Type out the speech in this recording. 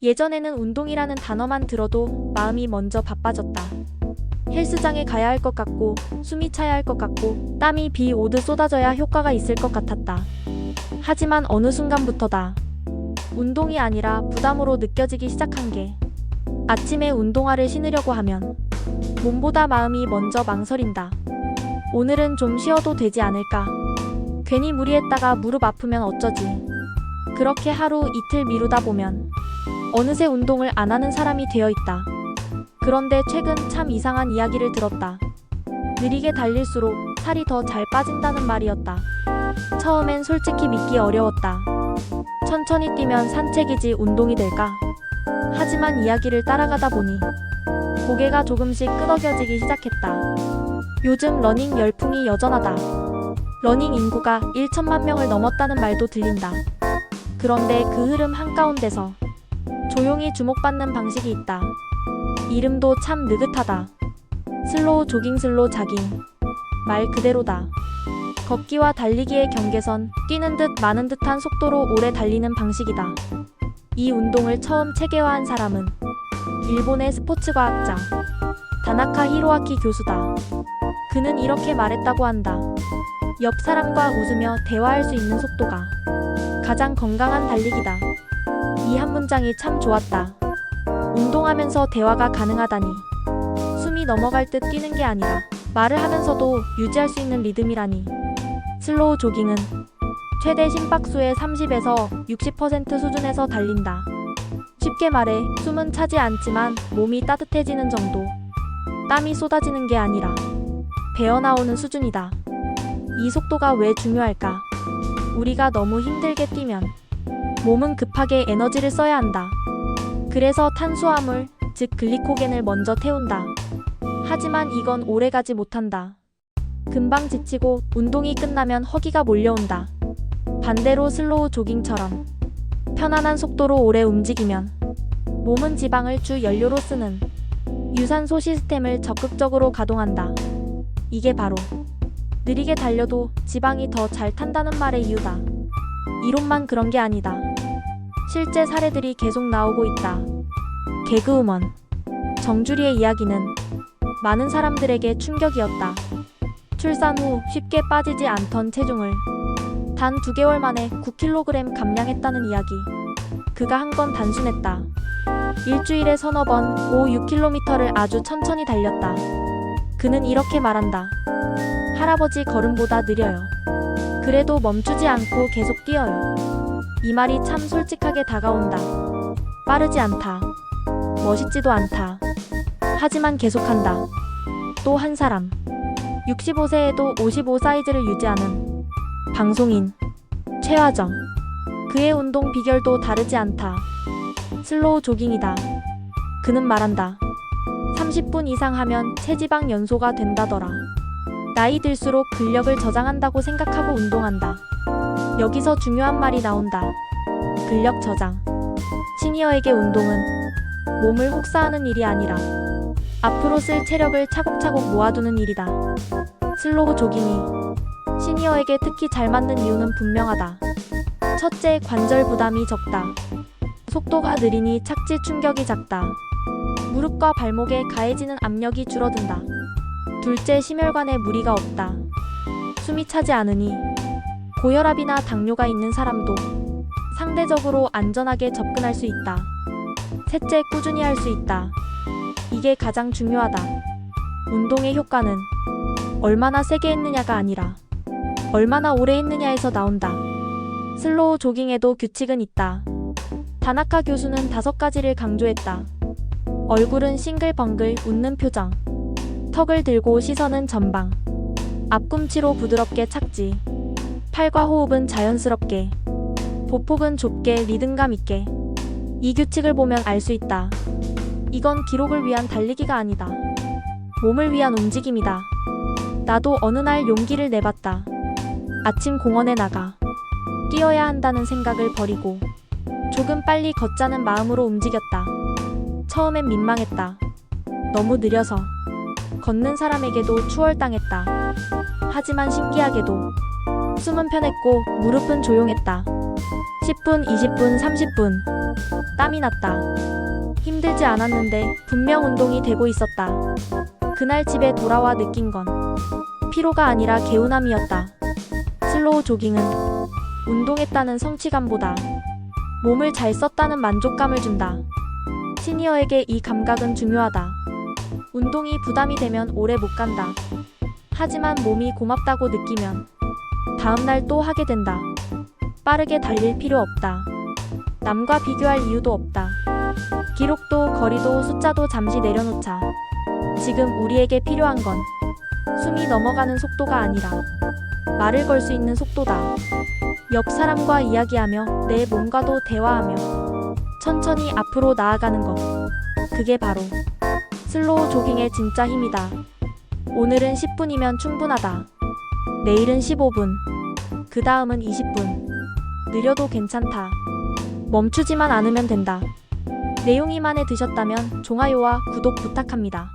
예전에는 운동이라는 단어만 들어도 마음이 먼저 바빠졌다. 헬스장에 가야 할 것 같고, 숨이 차야 할 것 같고, 땀이 비 오듯 쏟아져야 효과가 있을 것 같았다. 하지만 어느 순간부터다. 운동이 아니라 부담으로 느껴지기 시작한 게, 아침에 운동화를 신으려고 하면 몸보다 마음이 먼저 망설인다. 오늘은 좀 쉬어도 되지 않을까? 괜히 무리했다가 무릎 아프면 어쩌지? 그렇게 하루 이틀 미루다 보면 어느새 운동을 안 하는 사람이 되어 있다. 그런데 최근 참 이상한 이야기를 들었다. 느리게 달릴수록 살이 더 잘 빠진다는 말이었다. 처음엔 솔직히 믿기 어려웠다. 천천히 뛰면 산책이지 운동이 될까? 하지만 이야기를 따라가다 보니 고개가 조금씩 끄덕여지기 시작했다. 요즘 러닝 열풍이 여전하다. 러닝 인구가 1천만 명을 넘었다는 말도 들린다. 그런데 그 흐름 한가운데서 조용히 주목받는 방식이 있다. 이름도 참 느긋하다. 슬로우 조깅, 슬로우 자깅. 말 그대로다. 걷기와 달리기의 경계선, 뛰는 듯 마는 듯한 속도로 오래 달리는 방식이다. 이 운동을 처음 체계화한 사람은 일본의 스포츠과학자 다나카 히로아키 교수다. 그는 이렇게 말했다고 한다. 옆 사람과 웃으며 대화할 수 있는 속도가 가장 건강한 달리기다. 이 한 문장이 참 좋았다. 운동하면서 대화가 가능하다니. 숨이 넘어갈 듯 뛰는 게 아니라 말을 하면서도 유지할 수 있는 리듬이라니. 슬로우 조깅은 최대 심박수의 30에서 60% 수준에서 달린다. 쉽게 말해 숨은 차지 않지만 몸이 따뜻해지는 정도. 땀이 쏟아지는 게 아니라 배어나오는 수준이다. 이 속도가 왜 중요할까? 우리가 너무 힘들게 뛰면 몸은 급하게 에너지를 써야 한다. 그래서 탄수화물, 즉 글리코겐을 먼저 태운다. 하지만 이건 오래가지 못한다. 금방 지치고 운동이 끝나면 허기가 몰려온다. 반대로 슬로우 조깅처럼 편안한 속도로 오래 움직이면 몸은 지방을 주 연료로 쓰는 유산소 시스템을 적극적으로 가동한다. 이게 바로 느리게 달려도 지방이 더 잘 탄다는 말의 이유다. 이론만 그런 게 아니다. 실제 사례들이 계속 나오고 있다. 개그우먼 정주리의 이야기는 많은 사람들에게 충격이었다. 출산 후 쉽게 빠지지 않던 체중을 단 2개월 만에 9kg 감량했다는 이야기. 그가 한 건 단순했다. 일주일에 서너 번 5-6km를 아주 천천히 달렸다. 그는 이렇게 말한다. 할아버지 걸음보다 느려요. 그래도 멈추지 않고 계속 뛰어요. 이 말이 참 솔직하게 다가온다. 빠르지 않다. 멋있지도 않다. 하지만 계속한다. 또 한 사람. 65세에도 55 사이즈를 유지하는 방송인 최화정. 그의 운동 비결도 다르지 않다. 슬로우 조깅이다. 그는 말한다. 30분 이상 하면 체지방 연소가 된다더라. 나이 들수록 근력을 저장한다고 생각하고 운동한다. 여기서 중요한 말이 나온다. 근력 저장. 시니어에게 운동은 몸을 혹사하는 일이 아니라 앞으로 쓸 체력을 차곡차곡 모아두는 일이다. 슬로우 조깅이 시니어에게 특히 잘 맞는 이유는 분명하다. 첫째, 관절 부담이 적다. 속도가 느리니 착지 충격이 작다. 무릎과 발목에 가해지는 압력이 줄어든다. 둘째, 심혈관에 무리가 없다. 숨이 차지 않으니 고혈압이나 당뇨가 있는 사람도 상대적으로 안전하게 접근할 수 있다. 셋째, 꾸준히 할 수 있다. 이게 가장 중요하다. 운동의 효과는 얼마나 세게 했느냐가 아니라 얼마나 오래 했느냐에서 나온다. 슬로우 조깅에도 규칙은 있다. 다나카 교수는 5가지를 강조했다. 얼굴은 싱글벙글 웃는 표정. 턱을 들고 시선은 전방. 앞꿈치로 부드럽게 착지. 팔과 호흡은 자연스럽게. 보폭은 좁게 리듬감 있게. 이 규칙을 보면 알 수 있다. 이건 기록을 위한 달리기가 아니다. 몸을 위한 움직임이다. 나도 어느 날 용기를 내봤다. 아침 공원에 나가 뛰어야 한다는 생각을 버리고 조금 빨리 걷자는 마음으로 움직였다. 처음엔 민망했다. 너무 느려서 걷는 사람에게도 추월당했다. 하지만 신기하게도 숨은 편했고 무릎은 조용했다. 10분, 20분, 30분. 땀이 났다. 힘들지 않았는데 분명 운동이 되고 있었다. 그날 집에 돌아와 느낀 건 피로가 아니라 개운함이었다. 슬로우 조깅은 운동했다는 성취감보다 몸을 잘 썼다는 만족감을 준다. 시니어에게 이 감각은 중요하다. 운동이 부담이 되면 오래 못 간다. 하지만 몸이 고맙다고 느끼면 다음날 또 하게 된다. 빠르게 달릴 필요 없다. 남과 비교할 이유도 없다. 기록도 거리도 숫자도 잠시 내려놓자. 지금 우리에게 필요한 건 숨이 넘어가는 속도가 아니라 말을 걸 수 있는 속도다. 옆 사람과 이야기하며 내 몸과도 대화하며 천천히 앞으로 나아가는 것. 그게 바로 슬로우 조깅의 진짜 힘이다. 오늘은 10분이면 충분하다. 내일은 15분. 그 다음은 20분. 느려도 괜찮다. 멈추지만 않으면 된다. 내용이 마음에 드셨다면 좋아요와 구독 부탁합니다.